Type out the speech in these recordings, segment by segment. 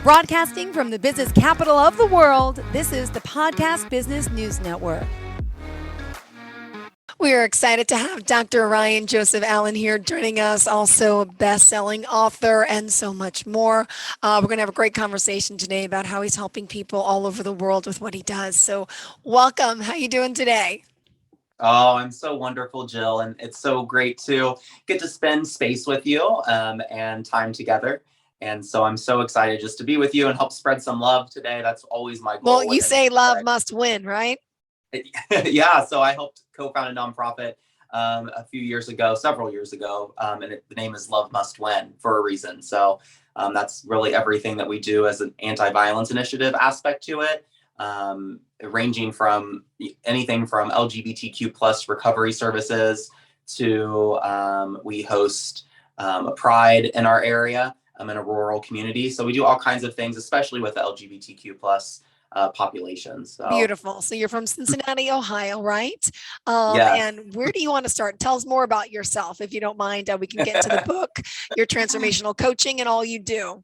Broadcasting from the business capital of the world, this is the Podcast Business News Network. We are excited to have Dr. Ryan Joseph Allen here joining us, also a best-selling author and so much more. We're going to have a great conversation today about how he's helping people all over the world with what he does. So welcome. How you doing today? Oh, I'm so wonderful, Jill. And it's so great to get to spend space with you and time together. And so I'm so excited just to be with you and help spread some love today. That's always my goal. Well, you say love must win, right? Yeah. So I helped co-found a nonprofit several years ago. The name is Love Must Win for a reason. So that's really everything that we do as an anti-violence initiative aspect to it. Ranging from anything from LGBTQ plus recovery services to we host a pride in our area. I'm in a rural community, so we do all kinds of things, especially with the LGBTQ plus populations. So. Beautiful. So you're from Cincinnati, Ohio, right? Yes. And where do you want to start? Tell us more about yourself, if you don't mind. We can get into the book, your transformational coaching, and all you do.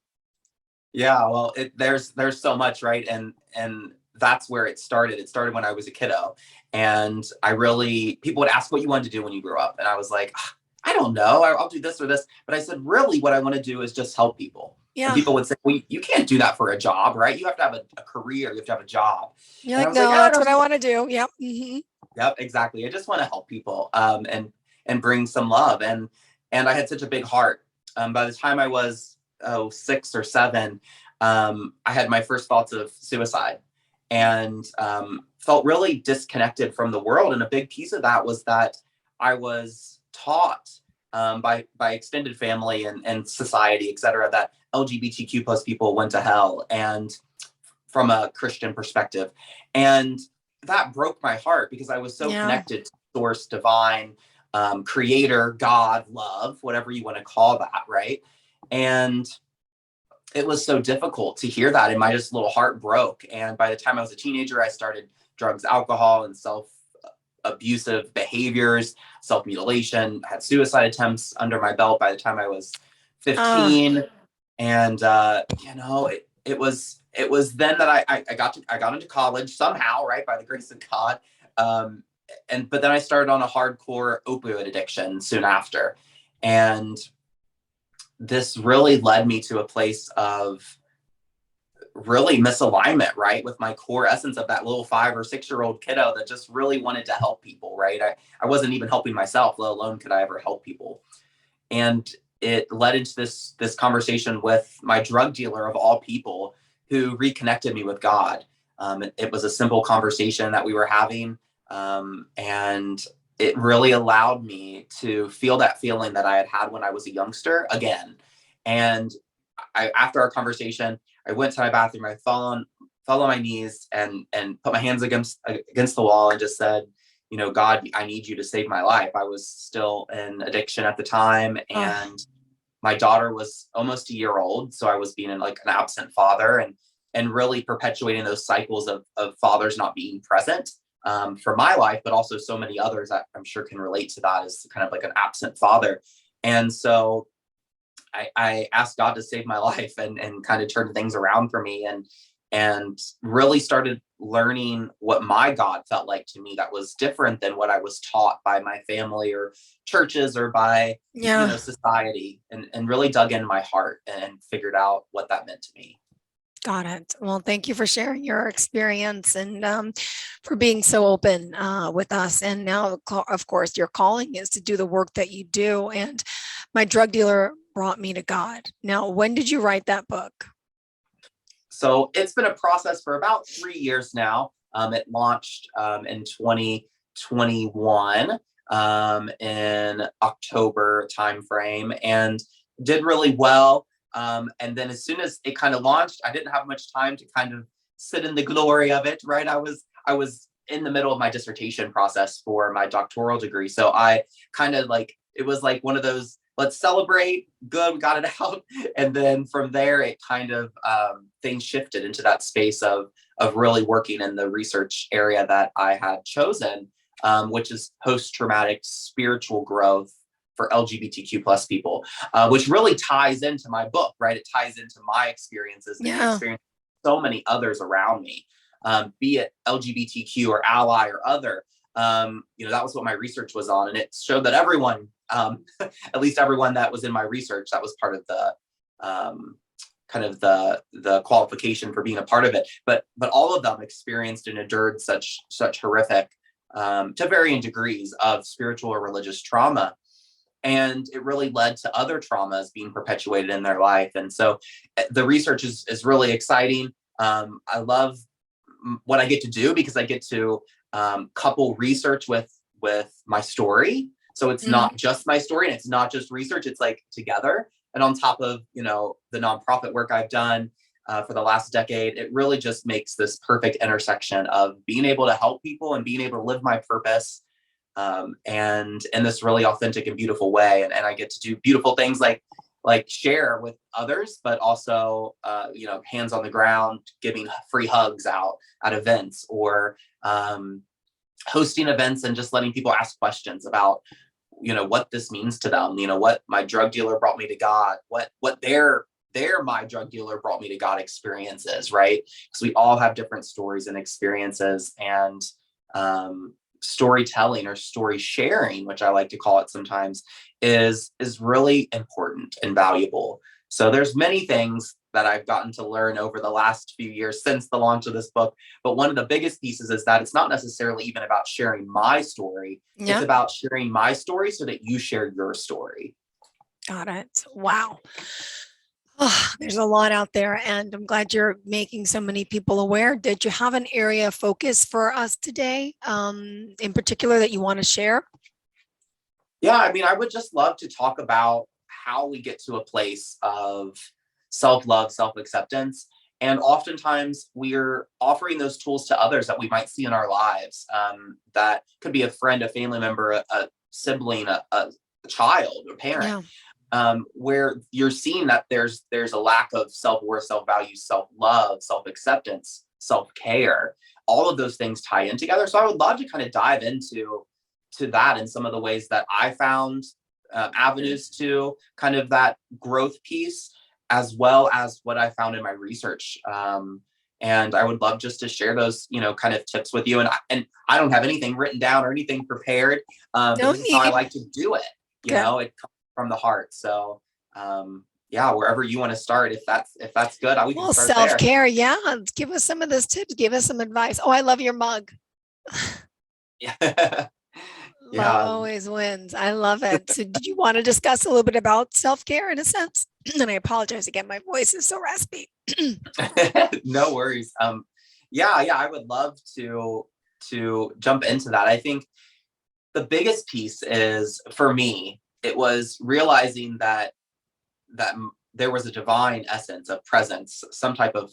Yeah, well, there's so much, right? And that's where it started. It started when I was a kiddo, and people would ask what you wanted to do when you grew up, and I was like, I don't know, I'll do this or this. But I said, really, what I want to do is just help people. Yeah. And people would say, well, you can't do that for a job, right? You have to have a career. You have to have a job. You're like, no, that's what I want to do. Yep. Mm-hmm. Yep, exactly. I just want to help people and bring some love. And I had such a big heart. By the time I was 6 or 7, I had my first thoughts of suicide and felt really disconnected from the world. And a big piece of that was that I was taught by extended family and society, et cetera, that LGBTQ plus people went to hell, and from a Christian perspective. And that broke my heart because I was so connected to source, divine, creator, God, love, whatever you want to call that, right? And it was so difficult to hear that, and my just little heart broke. And by the time I was a teenager, I started drugs, alcohol, and self-abusive behaviors, self-mutilation, had suicide attempts under my belt by the time I was 15. And it was then that I got into college somehow, right, by the grace of God. But then I started on a hardcore opioid addiction soon after. And this really led me to a place of really misalignment, right, with my core essence of that little 5 or 6-year-old kiddo that just really wanted to help people, right? I wasn't even helping myself, let alone could I ever help people. And it led into this conversation with my drug dealer of all people, who reconnected me with God. It was a simple conversation that we were having, and it really allowed me to feel that feeling that I had had when I was a youngster again. And after our conversation, I went to my bathroom, I fell on my knees and put my hands against the wall and just said, God, I need you to save my life. I was still in addiction at the time, and my daughter was almost a year old. So I was being like an absent father and really perpetuating those cycles of fathers not being present for my life, but also so many others that I'm sure can relate to that as kind of like an absent father. And so I asked God to save my life and kind of turn things around for me and really started learning what my God felt like to me that was different than what I was taught by my family or churches or by society, and really dug in my heart and figured out what that meant to me. Got it. Well, thank you for sharing your experience and for being so open with us. And now, of course, your calling is to do the work that you do. And my drug dealer brought me to God. Now, when did you write that book? So it's been a process for about 3 years now. It launched in 2021 in October timeframe, and did really well. And then as soon as it kind of launched, I didn't have much time to kind of sit in the glory of it, right? I was in the middle of my dissertation process for my doctoral degree. So I kind of it was like one of those, let's celebrate, good, we got it out. And then from there, it kind of, things shifted into that space of really working in the research area that I had chosen, which is post-traumatic spiritual growth for LGBTQ plus people, which really ties into my book, right? It ties into my experiences and the Yeah. experience of so many others around me, be it LGBTQ or ally or other. That was what my research was on, and it showed that everyone, at least everyone that was in my research, that was part of the kind of the qualification for being a part of it. But all of them experienced and endured such horrific, to varying degrees of spiritual or religious trauma. And it really led to other traumas being perpetuated in their life. And so the research is really exciting. I love what I get to do because I get to couple research with my story. So it's not just my story and it's not just research, it's like together. And on top of, the nonprofit work I've done for the last decade, it really just makes this perfect intersection of being able to help people and being able to live my purpose, and in this really authentic and beautiful way. And I get to do beautiful things like share with others, but also, hands on the ground, giving free hugs out at events, or hosting events and just letting people ask questions about, what this means to them, what my drug dealer brought me to God, what their my drug dealer brought me to God experiences, right? Because we all have different stories and experiences, and storytelling or story sharing, which I like to call it sometimes, is really important and valuable. So there's many things that I've gotten to learn over the last few years since the launch of this book. But one of the biggest pieces is that it's not necessarily even about sharing my story. Yeah. It's about sharing my story so that you share your story. Got it. Wow. Oh, there's a lot out there, and I'm glad you're making so many people aware. Did you have an area of focus for us today, in particular, that you want to share? Yeah, I mean, I would just love to talk about how we get to a place of self-love, self-acceptance. And oftentimes we're offering those tools to others that we might see in our lives. That could be a friend, a family member, a sibling, a child, a parent, where you're seeing that there's a lack of self-worth, self-value, self-love, self-acceptance, self-care. All of those things tie in together. So I would love to kind of dive into that in some of the ways that I found avenues to kind of that growth piece, as well as what I found in my research. And I would love just to share those, kind of tips with you. And I don't have anything written down or anything prepared. But this is how I like to do it. It comes from the heart. So wherever you want to start, if that's good, we can start self-care. Yeah. Give us some of those tips. Give us some advice. Oh, I love your mug. Yeah. Love always wins. I love it. So did you want to discuss a little bit about self-care in a sense? And I apologize again, my voice is so raspy. No worries. I would love to jump into that. I think the biggest piece is, for me, it was realizing that there was a divine essence of presence, some type of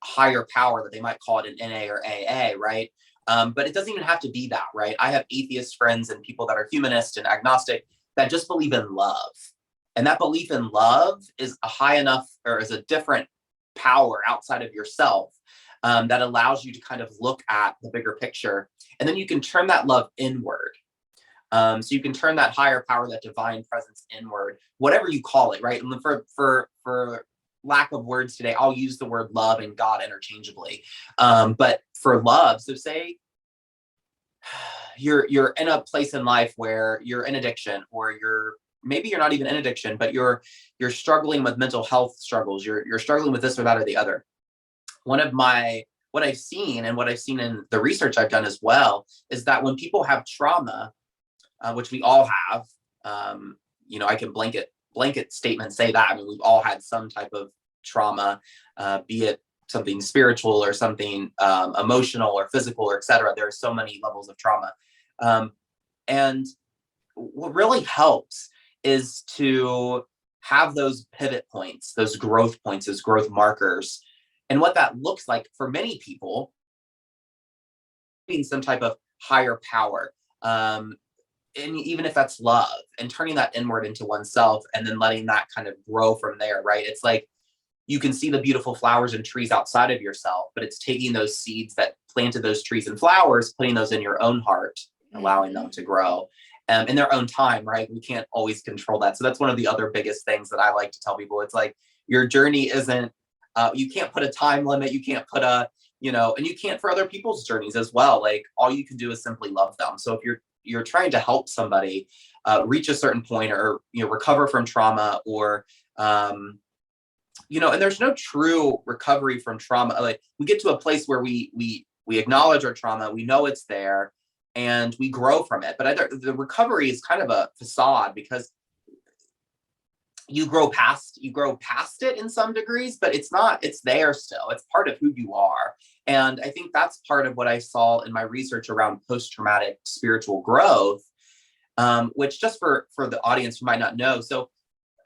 higher power that they might call it an NA or AA, right? But it doesn't even have to be that, right? I have atheist friends and people that are humanist and agnostic that just believe in love. And that belief in love is a high enough, or is a different power outside of yourself, that allows you to kind of look at the bigger picture. And then you can turn that love inward. So you can turn that higher power, that divine presence inward, whatever you call it, right? And for lack of words today, I'll use the word love and God interchangeably. But for love, so say you're in a place in life where you're in addiction, or maybe you're not even in addiction, but you're struggling with mental health struggles. You're struggling with this or that or the other. What I've seen in the research I've done as well, is that when people have trauma, which we all have, I can blanket statement say that. I mean, we've all had some type of trauma, be it something spiritual or something emotional or physical, or et cetera. There are so many levels of trauma. And what really helps is to have those pivot points, those growth points, those growth markers. And what that looks like for many people, being some type of higher power. And even if that's love, and turning that inward into oneself, and then letting that kind of grow from there, right? It's like you can see the beautiful flowers and trees outside of yourself, but it's taking those seeds that planted those trees and flowers, putting those in your own heart, allowing them to grow. in their own time, right? We can't always control that. So that's one of the other biggest things that I like to tell people. It's like your journey isn't, you can't put a time limit. You can't put a, and you can't for other people's journeys as well. Like all you can do is simply love them. So if you're trying to help somebody reach a certain point or, recover from trauma or, and there's no true recovery from trauma. Like we get to a place where we acknowledge our trauma, we know it's there, and we grow from it. But the recovery is kind of a facade because you grow past it in some degrees, but it's there still. It's part of who you are. And I think that's part of what I saw in my research around post-traumatic spiritual growth, which just for the audience who might not know. So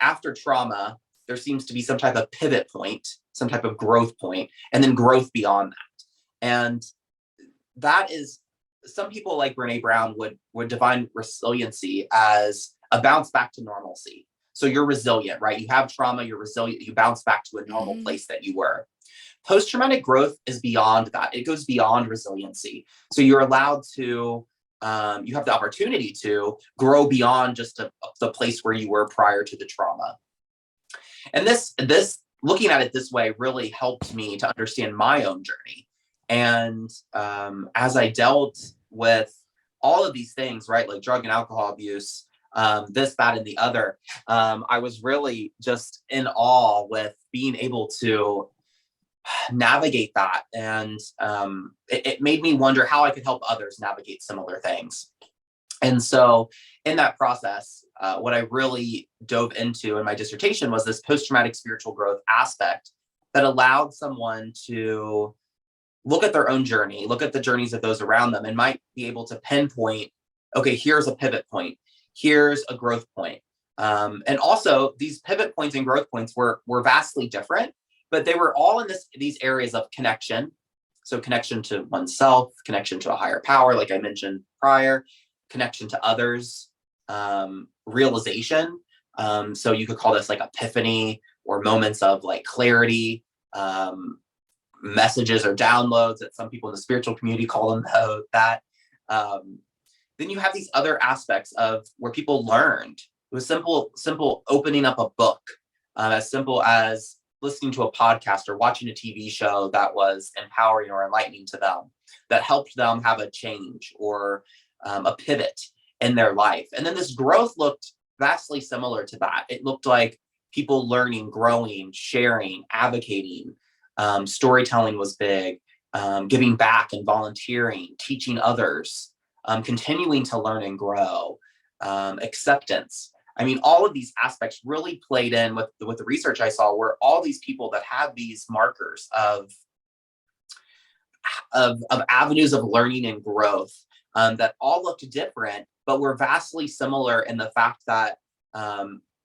after trauma, there seems to be some type of pivot point, some type of growth point, and then growth beyond that. And that is, some people like Brene Brown would define resiliency as a bounce back to normalcy. So you're resilient, right? You have trauma, you're resilient, you bounce back to a normal place that you were. Post-traumatic growth is beyond that. It goes beyond resiliency. So you're allowed to, you have the opportunity to grow beyond just the place where you were prior to the trauma. And this looking at it this way really helped me to understand my own journey. And as I dealt with all of these things, right, like drug and alcohol abuse, this, that, and the other, I was really just in awe with being able to navigate that. And it made me wonder how I could help others navigate similar things. And so in that process, what I really dove into in my dissertation was this post-traumatic spiritual growth aspect that allowed someone to look at their own journey, look at the journeys of those around them, and might be able to pinpoint, okay, here's a pivot point, here's a growth point. And also these pivot points and growth points were vastly different, but they were all in these areas of connection. So connection to oneself, connection to a higher power, like I mentioned prior, connection to others, realization. So you could call this like epiphany or moments of like clarity, messages or downloads that some people in the spiritual community call them that. Then you have these other aspects of where people learned. It was simple opening up a book, as simple as listening to a podcast or watching a TV show that was empowering or enlightening to them, that helped them have a change or a pivot in their life. And then this growth looked vastly similar to that. It looked like people learning, growing, sharing, advocating. Storytelling was big, giving back and volunteering, teaching others, continuing to learn and grow, acceptance. I mean, all of these aspects really played in with the research I saw, where all these people that had these markers of avenues of learning and growth that all looked different, but were vastly similar in the fact that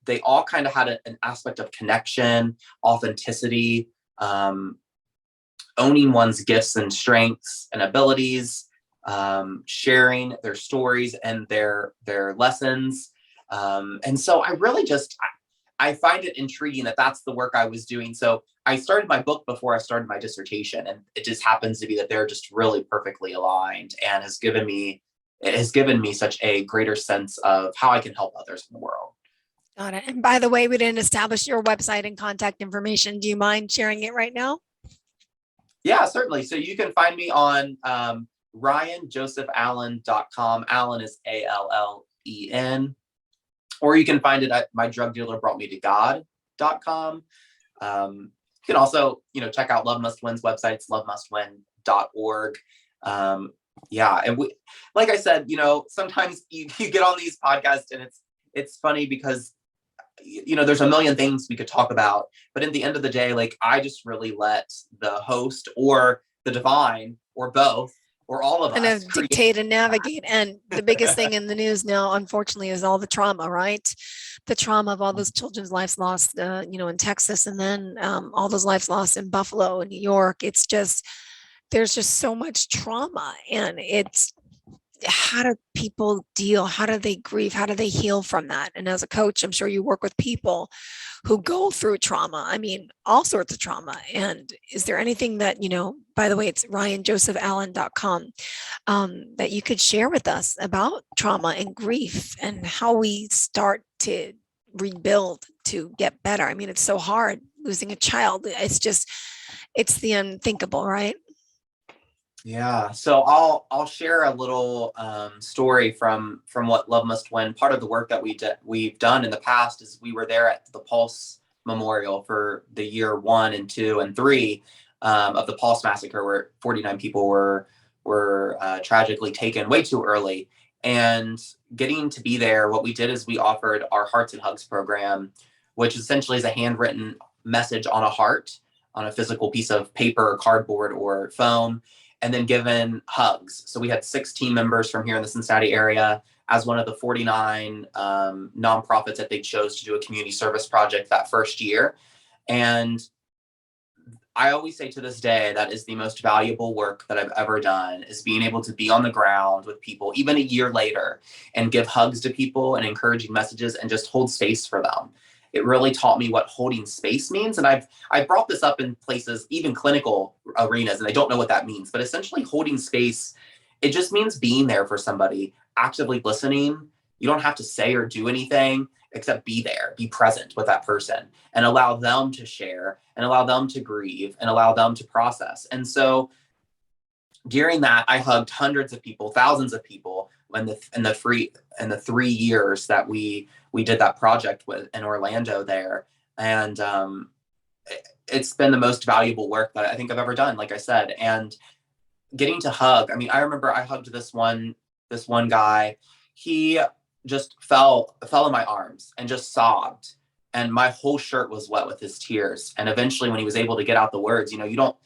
they all kind of had an aspect of connection, authenticity, owning one's gifts and strengths and abilities, sharing their stories and their lessons. And so I really I find it intriguing that that's the work I was doing. So I started my book before I started my dissertation, and it just happens to be that they're just really perfectly aligned, and has given me such a greater sense of how I can help others in the world. Got it. And by the way, we didn't establish your website and contact information. Do you mind sharing it right now? Yeah, certainly. So you can find me on RyanJosephAllen.com. Allen is ALLEN. Or you can find it at mydrugdealerbroughtmetogod.com. You can also, check out Love Must Win's websites, lovemustwin.org. Yeah. And like I said, sometimes you get on these podcasts and it's funny because, there's a million things we could talk about, but at the end of the day, like I just really let the host or the divine or both or all of us dictate and navigate. And the biggest thing in the news now, unfortunately, is all the trauma, right? The trauma of all those children's lives lost, in Texas, and then all those lives lost in Buffalo and New York. It's just, there's just so much trauma, and it's how do people deal? How do they grieve? How do they heal from that? And as a coach, I'm sure you work with people who go through trauma. I mean, all sorts of trauma. And is there anything that, by the way, it's ryanjosephallen.com, that you could share with us about trauma and grief and how we start to rebuild to get better? I mean, it's so hard losing a child. It's the unthinkable, right? Yeah, so I'll share a little story from what Love Must Win. Part of the work that we've done in the past is we were there at the Pulse Memorial for the year 1 and 2 and 3 of the Pulse massacre, where 49 people were tragically taken way too early. And getting to be there, what we did is we offered our Hearts and Hugs program, which essentially is a handwritten message on a heart on a physical piece of paper or cardboard or foam, and then given hugs. So we had 6 team members from here in the Cincinnati area as one of the 49 nonprofits that they chose to do a community service project that first year. And I always say to this day, that is the most valuable work that I've ever done, is being able to be on the ground with people, even a year later, and give hugs to people and encouraging messages and just hold space for them. It really taught me what holding space means. And I've brought this up in places, even clinical arenas, and I don't know what that means, but essentially holding space, it just means being there for somebody, actively listening. You don't have to say or do anything except be there, be present with that person, and allow them to share and allow them to grieve and allow them to process. And so during that, I hugged hundreds of people, thousands of people in the 3 years that we did that project with in Orlando there. And it's been the most valuable work that I think I've ever done, like I said. And getting to hug, I mean, I remember I hugged this one guy. He just fell in my arms and just sobbed, and my whole shirt was wet with his tears. And eventually, when he was able to get out the words, you don't,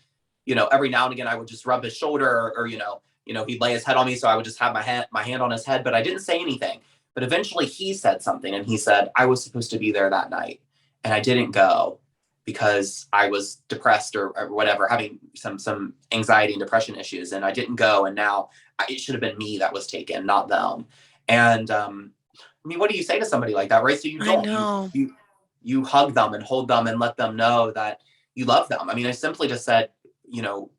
every now and again I would just rub his shoulder, or he'd lay his head on me, so I would just have my hand on his head, but I didn't say anything. But eventually he said something, and he said, I was supposed to be there that night and I didn't go because I was depressed or whatever, having some anxiety and depression issues, and I didn't go, and now it should have been me that was taken, not them. And I mean, what do you say to somebody like that, right? So I know. you hug them and hold them and let them know that you love them. I mean, I simply just said,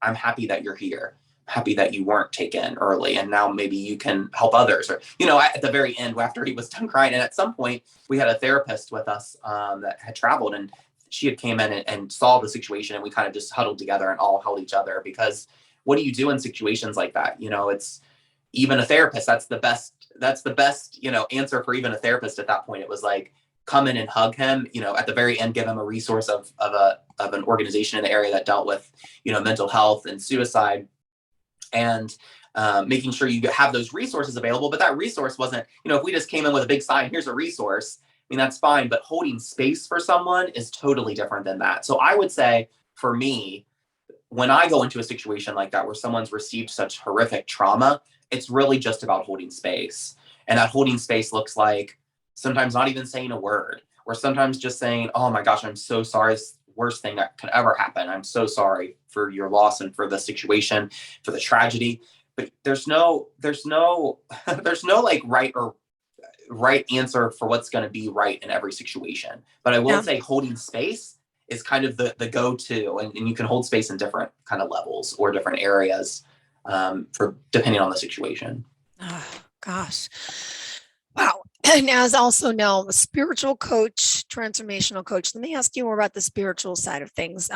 I'm happy that you're here, happy that you weren't taken early, and now maybe you can help others. Or, at the very end, after he was done crying, and at some point we had a therapist with us that had traveled, and she had came in and saw the situation, and we kind of just huddled together and all held each other. Because what do you do in situations like that? It's even a therapist, that's the best, answer for even a therapist at that point. It was like, come in and hug him, at the very end, give him a resource of an organization in the area that dealt with, mental health and suicide, and making sure you have those resources available. But that resource wasn't, if we just came in with a big sign, here's a resource, I mean, that's fine, but holding space for someone is totally different than that. So I would say, for me, when I go into a situation like that where someone's received such horrific trauma, it's really just about holding space. And that holding space looks like sometimes not even saying a word, or sometimes just saying, oh my gosh, I'm so sorry. It's the worst thing that could ever happen. I'm so sorry for your loss and for the situation, for the tragedy. But there's no there's no like right answer for what's going to be right in every situation. But I will Yeah. say holding space is kind of the go-to, and you can hold space in different kind of levels or different areas, for depending on the situation. Oh, gosh. Wow. And as also now a spiritual coach, transformational coach, let me ask you more about the spiritual side of things.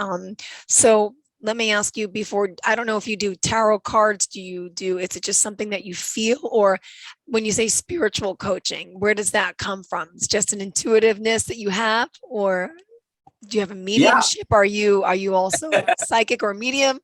So let me ask you before, I don't know if you do tarot cards, is it just something that you feel, or when you say spiritual coaching, where does that come from? It's just an intuitiveness that you have, or do you have a Yeah. mediumship? Are you also psychic or medium?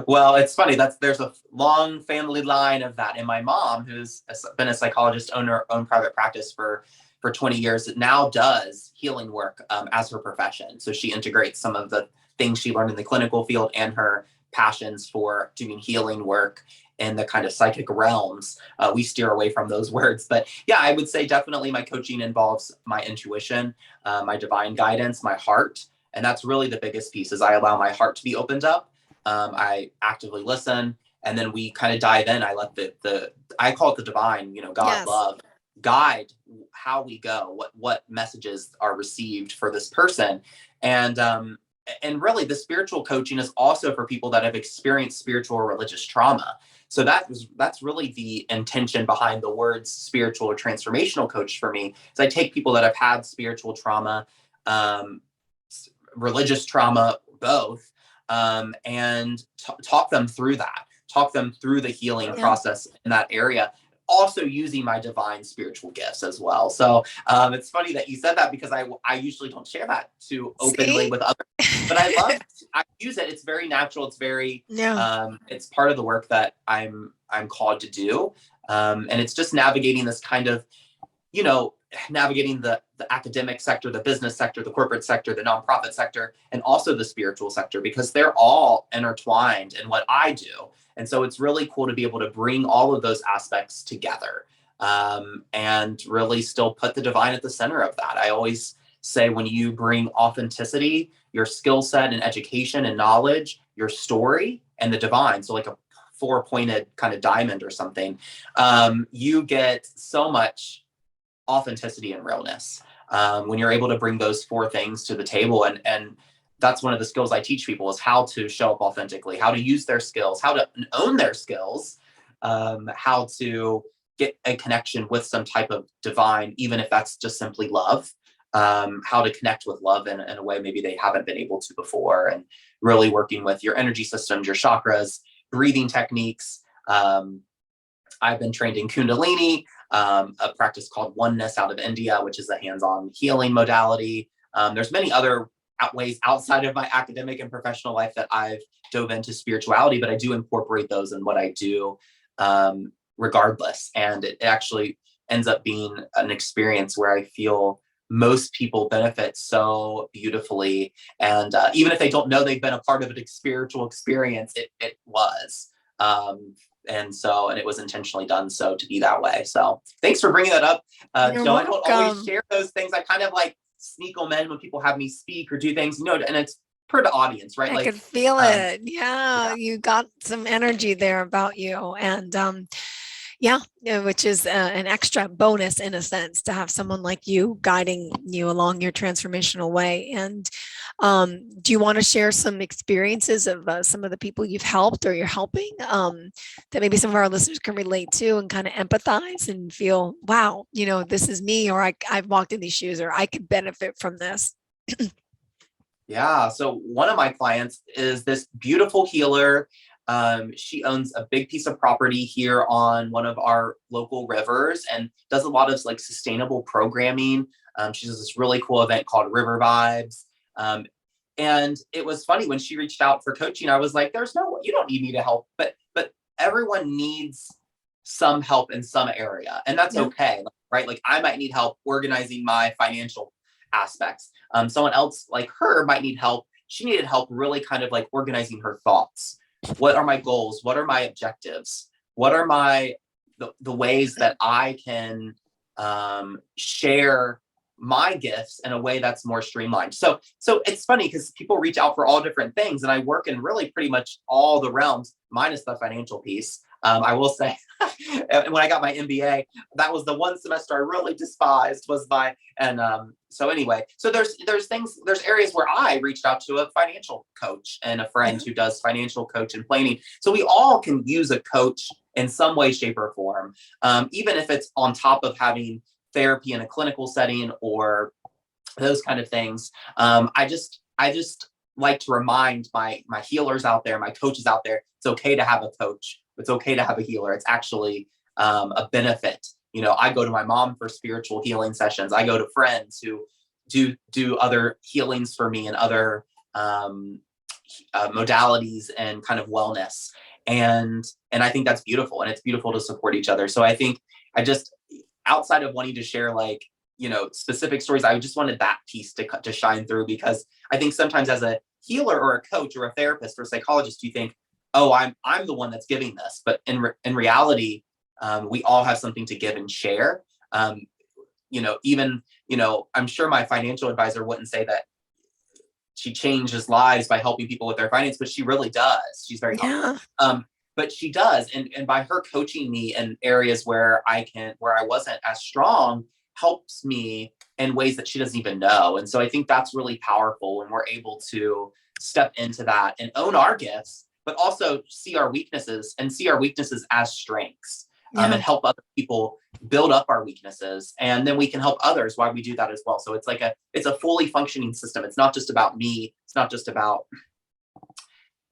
Well, it's funny. There's a long family line of that. And my mom, who's been a psychologist, owned her own private practice for 20 years, now does healing work as her profession. So she integrates some of the things she learned in the clinical field and her passions for doing healing work in the kind of psychic realms. We steer away from those words, but yeah, I would say definitely my coaching involves my intuition, my divine guidance, my heart. And that's really the biggest piece, is I allow my heart to be opened up. I actively listen, and then we kind of dive in. I let the I call it the divine, God, Yes. love, guide how we go, what messages are received for this person. And really the spiritual coaching is also for people that have experienced spiritual or religious trauma. So that's really the intention behind the words spiritual or transformational coach for me. Is I take people that have had spiritual trauma, um, religious trauma, both, and talk them through that, talk them through the healing Yeah. process in that area, also using my divine spiritual gifts as well. So it's funny that you said that, because I usually don't share that too openly See? with others, but I use it. It's very natural. It's very Yeah. it's part of the work that I'm called to do, and it's just navigating this kind of, you know, navigating the academic sector, the business sector, the corporate sector, the nonprofit sector, and also the spiritual sector, because they're all intertwined in what I do. And so it's really cool to be able to bring all of those aspects together, and really still put the divine at the center of that. I always say, when you bring authenticity, your skill set and education and knowledge, your story, and the divine, so like a four-pointed kind of diamond or something, you get so much authenticity and realness, when you're able to bring those four things to the table. And that's one of the skills I teach people, is how to show up authentically, how to use their skills, how to own their skills, how to get a connection with some type of divine, even if that's just simply love, how to connect with love in a way maybe they haven't been able to before, and really working with your energy systems, your chakras, breathing techniques. I've been trained in Kundalini, a practice called oneness out of India, which is a hands-on healing modality. There's many other ways outside of my academic and professional life that I've dove into spirituality, but I do incorporate those in what I do, regardless. And it actually ends up being an experience where I feel most people benefit so beautifully. And even if they don't know they've been a part of a spiritual experience, it was. And it was intentionally done so to be that way. So thanks for bringing that up, You're Joe. I don't always welcome. share those things. I kind of like sneak them in when people have me speak or do things, and it's per the audience, right? I Like, could feel um, it. Yeah, yeah, you got some energy there about you. And yeah, which is an extra bonus in a sense to have someone like you guiding you along your transformational way. And do you want to share some experiences of some of the people you've helped or you're helping, that maybe some of our listeners can relate to and kind of empathize and feel, wow, this is me, or I've walked in these shoes, or I could benefit from this? yeah. So one of my clients is this beautiful healer. She owns a big piece of property here on one of our local rivers, and does a lot of like sustainable programming. She does this really cool event called River Vibes. And it was funny when she reached out for coaching. I was like, you don't need me to help, but everyone needs some help in some area, and that's Yeah. okay, right? Like, I might need help organizing my financial aspects. Someone else like her might need help. She needed help really kind of like organizing her thoughts. What are my goals? What are my objectives? What are the ways that I can share my gifts in a way that's more streamlined? So it's funny because people reach out for all different things, and I work in really pretty much all the realms, minus the financial piece. I will say, when I got my MBA, that was the one semester I really despised, was so anyway, so there's areas where I reached out to a financial coach and a friend Yeah. who does financial coach and planning. So we all can use a coach in some way, shape, or form, even if it's on top of having therapy in a clinical setting or those kind of things. I just like to remind my healers out there, my coaches out there, it's okay to have a coach. It's okay to have a healer. It's actually a benefit. I go to my mom for spiritual healing sessions. I go to friends who do other healings for me and other modalities and kind of wellness. And I think that's beautiful, and it's beautiful to support each other. So I think I just, outside of wanting to share like, specific stories, I just wanted that piece to shine through, because I think sometimes as a healer or a coach or a therapist or a psychologist, you think, oh, I'm the one that's giving this, but in reality, we all have something to give and share. Even I'm sure my financial advisor wouldn't say that she changes lives by helping people with their finance, but she really does. She's very humble. Yeah. but she does. And by her coaching me in areas where I wasn't as strong, helps me in ways that she doesn't even know. And so I think that's really powerful when we're able to step into that and own our gifts, but also see our weaknesses and see our weaknesses as strengths, and help other people build up our weaknesses. And then we can help others while we do that as well. So it's it's a fully functioning system. It's not just about me. It's not just about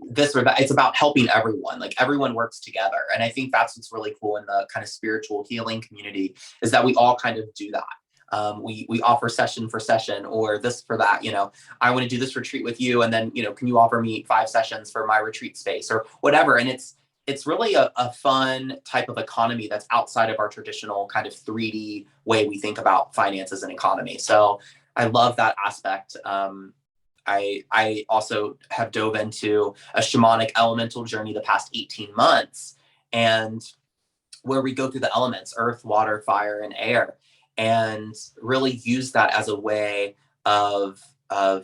this or that. It's about helping everyone. Like, everyone works together. And I think that's what's really cool in the kind of spiritual healing community, is that we all kind of do that. We offer session for session, or this for that. I want to do this retreat with you, and then can you offer me 5 sessions for my retreat space or whatever. And it's really a fun type of economy that's outside of our traditional kind of 3D way we think about finances and economy. So I love that aspect. I also have dove into a shamanic elemental journey the past 18 months, and where we go through the elements, earth, water, fire, and air, and really use that as a way of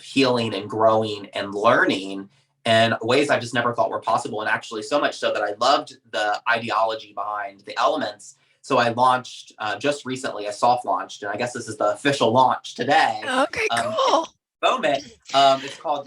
healing and growing and learning in ways I just never thought were possible. And actually so much so that I loved the ideology behind the elements. So I launched just recently, I soft launched, and I guess this is the official launch today. Okay, cool. Moment. It's called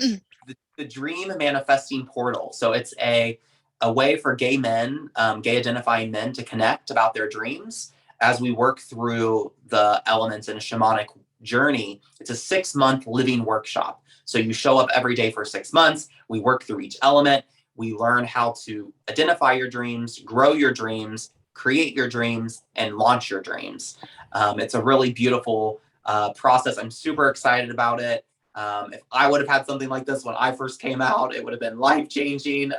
the Dream Manifesting Portal. So it's a way for gay men, gay identifying men, to connect about their dreams as we work through the elements in a shamanic journey. It's a 6-month living workshop. So you show up every day for 6 months. We work through each element. We learn how to identify your dreams, grow your dreams, create your dreams, and launch your dreams. It's a really beautiful process. I'm super excited about it. If I would have had something like this when I first came out, it would have been life-changing.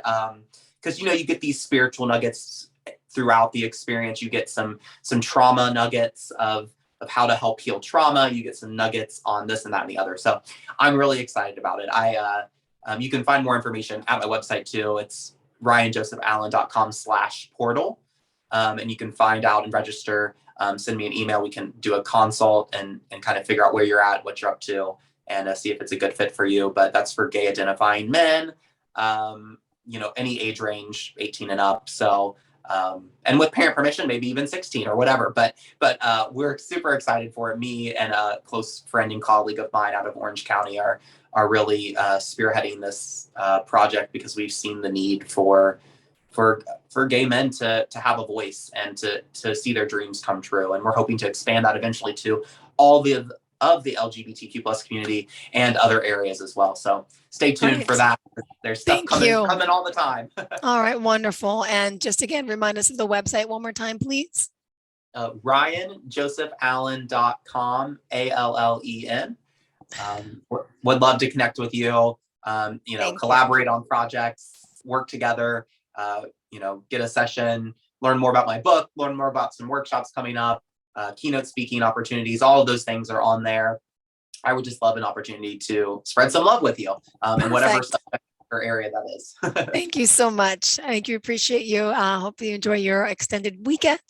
Because you get these spiritual nuggets throughout the experience. You get some trauma nuggets of how to help heal trauma. You get some nuggets on this and that and the other. So I'm really excited about it. You can find more information at my website too. It's ryanjosephAllen.com/portal. And you can find out and register, send me an email. We can do a consult and kind of figure out where you're at, what you're up to, and see if it's a good fit for you. But that's for gay identifying men, any age range, 18 and up. So, and with parent permission, maybe even 16 or whatever. But we're super excited for it. Me and a close friend and colleague of mine out of Orange County are really spearheading this project, because we've seen the need for gay men to have a voice and to see their dreams come true. And we're hoping to expand that eventually to all the LGBTQ plus community and other areas as well. So stay tuned for that. There's stuff coming all the time. All right, wonderful. And just again, remind us of the website one more time, please. RyanJosephAllen.com, ALLEN. Would love to connect with you. Collaborate on projects, work together. Get a session, learn more about my book, learn more about some workshops coming up, keynote speaking opportunities. All of those things are on there. I would just love an opportunity to spread some love with you, in whatever subject or area that is. Thank you so much. I appreciate you. Hope you enjoy your extended weekend.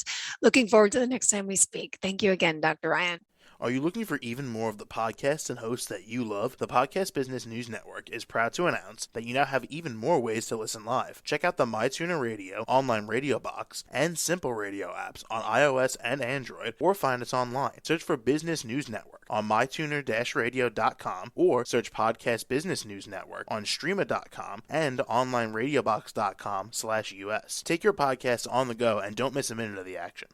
Looking forward to the next time we speak. Thank you again, Dr. Ryan. Are you looking for even more of the podcasts and hosts that you love? The Podcast Business News Network is proud to announce that you now have even more ways to listen live. Check out the MyTuner Radio, online radio box, and Simple Radio apps on iOS and Android, or find us online. Search for Business News Network on mytuner-radio.com, or search Podcast Business News Network on streama.com and onlineradiobox.com/US. Take your podcast on the go and don't miss a minute of the action.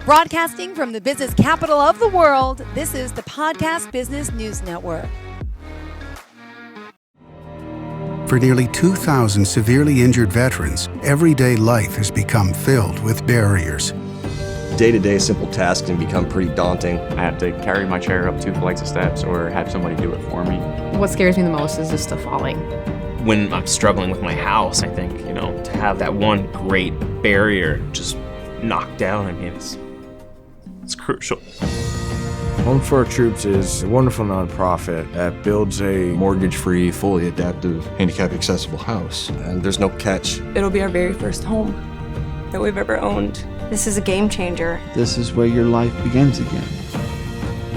Broadcasting from the business capital of the world, this is the Podcast Business News Network. For nearly 2,000 severely injured veterans, everyday life has become filled with barriers. Day-to-day simple tasks can become pretty daunting. I have to carry my chair up 2 flights of steps or have somebody do it for me. What scares me the most is just the falling. When I'm struggling with my house, I think, to have that one great barrier just knocked down, it's crucial. Home for Our Troops is a wonderful nonprofit that builds a mortgage-free, fully adaptive, handicap-accessible house. And there's no catch. It'll be our very first home that we've ever owned. This is a game changer. This is where your life begins again.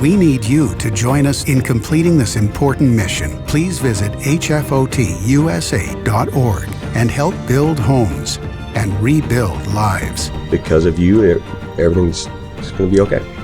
We need you to join us in completing this important mission. Please visit hfotusa.org and help build homes and rebuild lives. Because of you, everything's going to be okay.